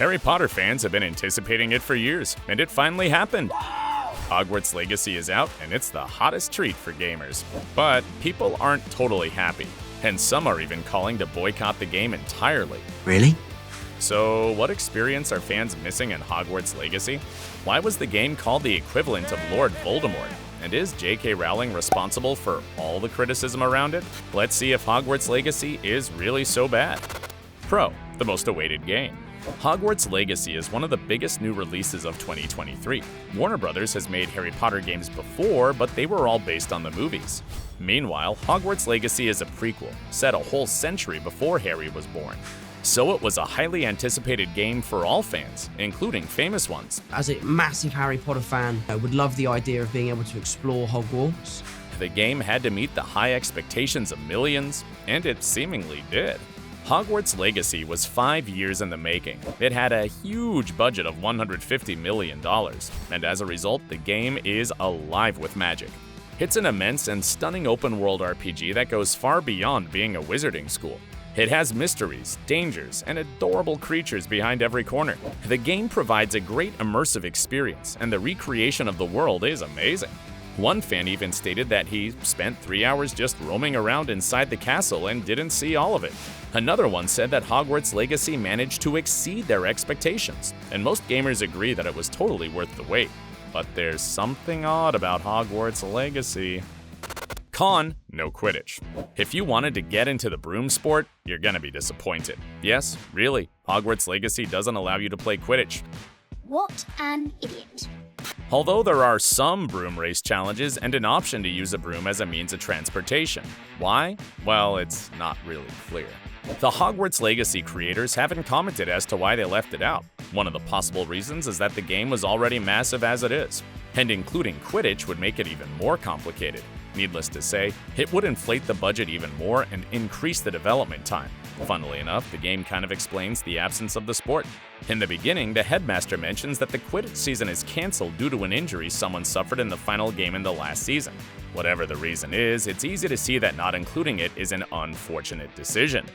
Harry Potter fans have been anticipating it for years, and it finally happened. Hogwarts Legacy is out, and it's the hottest treat for gamers. But people aren't totally happy, and some are even calling to boycott the game entirely. Really? So, what experience are fans missing in Hogwarts Legacy? Why was the game called the equivalent of Lord Voldemort? And is JK Rowling responsible for all the criticism around it? Let's see if Hogwarts Legacy is really so bad. Pro, the most awaited game. Hogwarts Legacy is one of the biggest new releases of 2023. Warner Brothers has made Harry Potter games before, but they were all based on the movies. Meanwhile, Hogwarts Legacy is a prequel, set a whole century before Harry was born. So it was a highly anticipated game for all fans, including famous ones. As a massive Harry Potter fan, I would love the idea of being able to explore Hogwarts. The game had to meet the high expectations of millions, and it seemingly did. Hogwarts Legacy was 5 years in the making. It had a huge budget of $150 million, and as a result, the game is alive with magic. It's an immense and stunning open-world RPG that goes far beyond being a wizarding school. It has mysteries, dangers, and adorable creatures behind every corner. The game provides a great immersive experience, and the recreation of the world is amazing. One fan even stated that he spent 3 hours just roaming around inside the castle and didn't see all of it. Another one said that Hogwarts Legacy managed to exceed their expectations, and most gamers agree that it was totally worth the wait. But there's something odd about Hogwarts Legacy. Con, no Quidditch. If you wanted to get into the broom sport, you're gonna be disappointed. Yes, really, Hogwarts Legacy doesn't allow you to play Quidditch. What an idiot. Although there are some broom race challenges and an option to use a broom as a means of transportation. Why? Well, it's not really clear. The Hogwarts Legacy creators haven't commented as to why they left it out. One of the possible reasons is that the game was already massive as it is, and including Quidditch would make it even more complicated. Needless to say, it would inflate the budget even more and increase the development time. Funnily enough, the game kind of explains the absence of the sport. In the beginning, the headmaster mentions that the Quidditch season is cancelled due to an injury someone suffered in the final game in the last season. Whatever the reason is, it's easy to see that not including it is an unfortunate decision,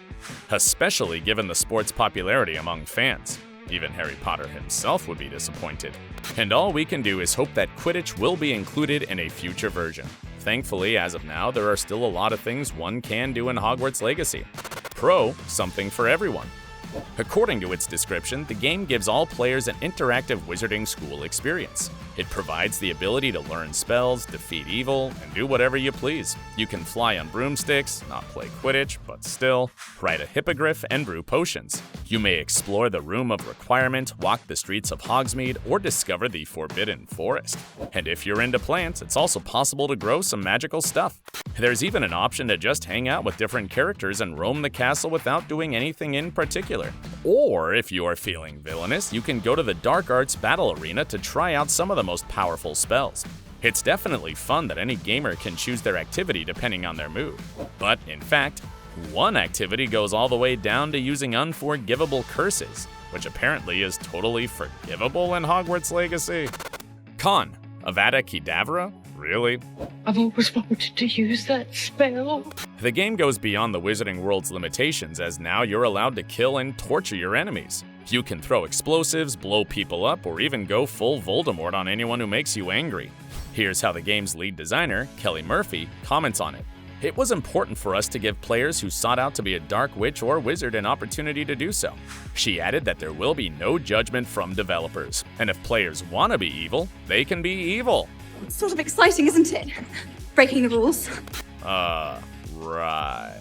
especially given the sport's popularity among fans. Even Harry Potter himself would be disappointed. And all we can do is hope that Quidditch will be included in a future version. Thankfully, as of now, there are still a lot of things one can do in Hogwarts Legacy. Pro, something for everyone. According to its description, the game gives all players an interactive wizarding school experience. It provides the ability to learn spells, defeat evil, and do whatever you please. You can fly on broomsticks, not play Quidditch, but still, ride a hippogriff, and brew potions. You may explore the Room of Requirement, walk the streets of Hogsmeade, or discover the Forbidden Forest. And if you're into plants, it's also possible to grow some magical stuff. There's even an option to just hang out with different characters and roam the castle without doing anything in particular. Or, if you are feeling villainous, you can go to the Dark Arts Battle Arena to try out some of the most powerful spells. It's definitely fun that any gamer can choose their activity depending on their mood. But, in fact, one activity goes all the way down to using unforgivable curses, which apparently is totally forgivable in Hogwarts Legacy. Con, Avada Kedavra? Really? I've always wanted to use that spell. The game goes beyond the Wizarding World's limitations, as now you're allowed to kill and torture your enemies. You can throw explosives, blow people up, or even go full Voldemort on anyone who makes you angry. Here's how the game's lead designer, Kelly Murphy, comments on it. It was important for us to give players who sought out to be a dark witch or wizard an opportunity to do so. She added that there will be no judgment from developers, and if players want to be evil, they can be evil. It's sort of exciting, isn't it? Breaking the rules. Right.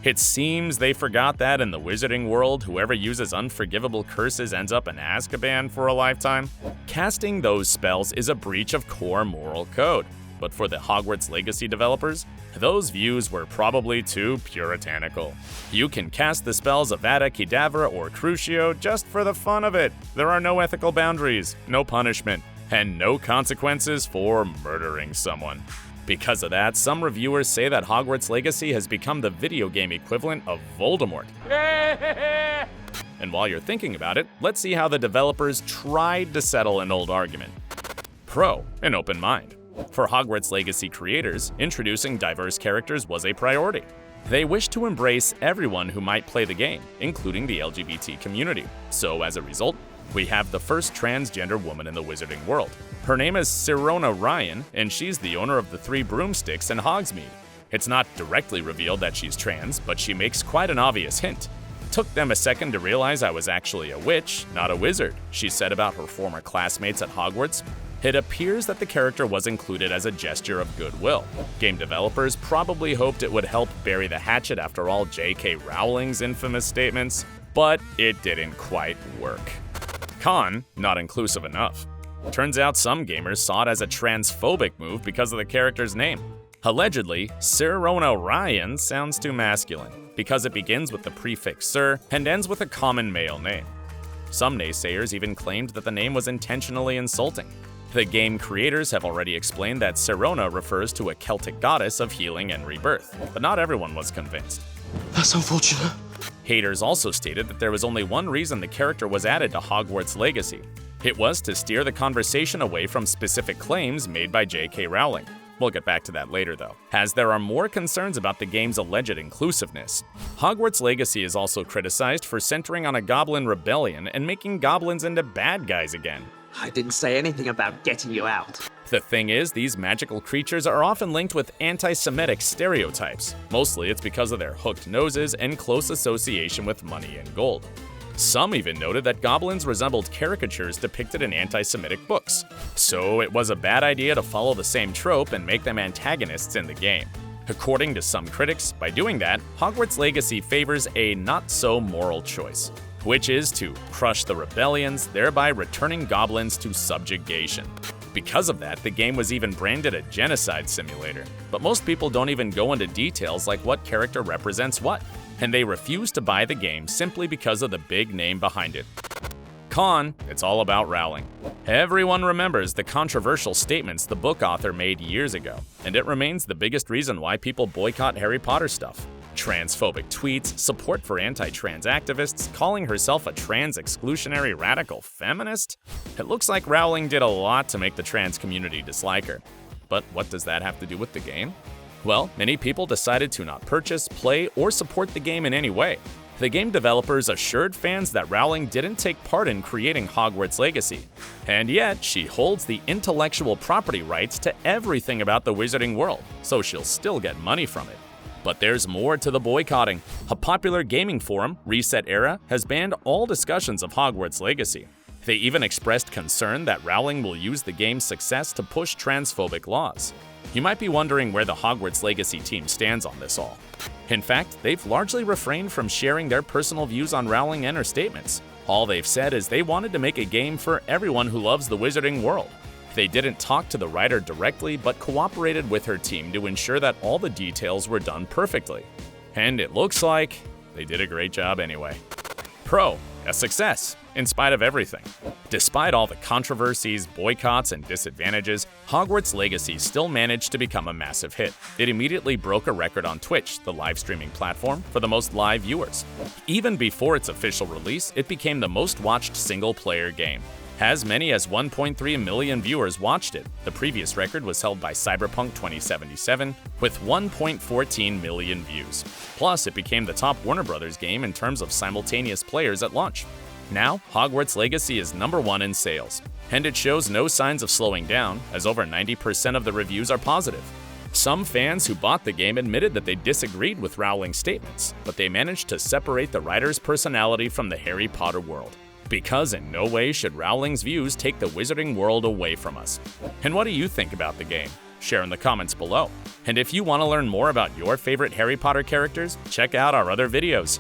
It seems they forgot that in the wizarding world, whoever uses unforgivable curses ends up in Azkaban for a lifetime. Casting those spells is a breach of core moral code. But for the Hogwarts Legacy developers, those views were probably too puritanical. You can cast the spells Avada Kedavra or Crucio just for the fun of it. There are no ethical boundaries, no punishment, and no consequences for murdering someone. Because of that, some reviewers say that Hogwarts Legacy has become the video game equivalent of Voldemort. And while you're thinking about it, let's see how the developers tried to settle an old argument. Pro, an open mind. For Hogwarts Legacy creators, introducing diverse characters was a priority. They wish to embrace everyone who might play the game, including the LGBT community. So as a result, we have the first transgender woman in the wizarding world. Her name is Sirona Ryan, and she's the owner of the 3 broomsticks in Hogsmeade. It's not directly revealed that she's trans, but she makes quite an obvious hint. Took them a second to realize I was actually a witch, not a wizard, she said about her former classmates at Hogwarts. It appears that the character was included as a gesture of goodwill. Game developers probably hoped it would help bury the hatchet after all JK Rowling's infamous statements, but it didn't quite work. Con, not inclusive enough. Turns out some gamers saw it as a transphobic move because of the character's name. Allegedly, Sirona Ryan sounds too masculine, because it begins with the prefix Sir and ends with a common male name. Some naysayers even claimed that the name was intentionally insulting. The game creators have already explained that Sirona refers to a Celtic goddess of healing and rebirth, but not everyone was convinced. That's unfortunate. Haters also stated that there was only one reason the character was added to Hogwarts Legacy. It was to steer the conversation away from specific claims made by JK Rowling. We'll get back to that later though, as there are more concerns about the game's alleged inclusiveness. Hogwarts Legacy is also criticized for centering on a goblin rebellion and making goblins into bad guys again. I didn't say anything about getting you out. The thing is, these magical creatures are often linked with anti-Semitic stereotypes. Mostly it's because of their hooked noses and close association with money and gold. Some even noted that goblins resembled caricatures depicted in anti-Semitic books. So it was a bad idea to follow the same trope and make them antagonists in the game. According to some critics, by doing that, Hogwarts Legacy favors a not-so-moral choice, which is to crush the rebellions, thereby returning goblins to subjugation. Because of that, the game was even branded a genocide simulator. But most people don't even go into details like what character represents what, and they refuse to buy the game simply because of the big name behind it. Con, it's all about Rowling. Everyone remembers the controversial statements the book author made years ago, and it remains the biggest reason why people boycott Harry Potter stuff. Transphobic tweets, support for anti-trans activists, calling herself a trans-exclusionary radical feminist? It looks like Rowling did a lot to make the trans community dislike her. But what does that have to do with the game? Well, many people decided to not purchase, play, or support the game in any way. The game developers assured fans that Rowling didn't take part in creating Hogwarts Legacy, and yet she holds the intellectual property rights to everything about the wizarding world, so she'll still get money from it. But there's more to the boycotting. A popular gaming forum, Reset Era, has banned all discussions of Hogwarts Legacy. They even expressed concern that Rowling will use the game's success to push transphobic laws. You might be wondering where the Hogwarts Legacy team stands on this all. In fact, they've largely refrained from sharing their personal views on Rowling and her statements. All they've said is they wanted to make a game for everyone who loves the wizarding world. They didn't talk to the writer directly, but cooperated with her team to ensure that all the details were done perfectly. And it looks like they did a great job anyway. Pro, a success, in spite of everything. Despite all the controversies, boycotts, and disadvantages, Hogwarts Legacy still managed to become a massive hit. It immediately broke a record on Twitch, the live streaming platform, for the most live viewers. Even before its official release, it became the most watched single-player game. As many as 1.3 million viewers watched it. The previous record was held by Cyberpunk 2077 with 1.14 million views. Plus, it became the top Warner Bros. Game in terms of simultaneous players at launch. Now, Hogwarts Legacy is #1 in sales, and it shows no signs of slowing down, as over 90% of the reviews are positive. Some fans who bought the game admitted that they disagreed with Rowling's statements, but they managed to separate the writer's personality from the Harry Potter world. Because in no way should Rowling's views take the wizarding world away from us. And what do you think about the game? Share in the comments below. And if you want to learn more about your favorite Harry Potter characters, check out our other videos.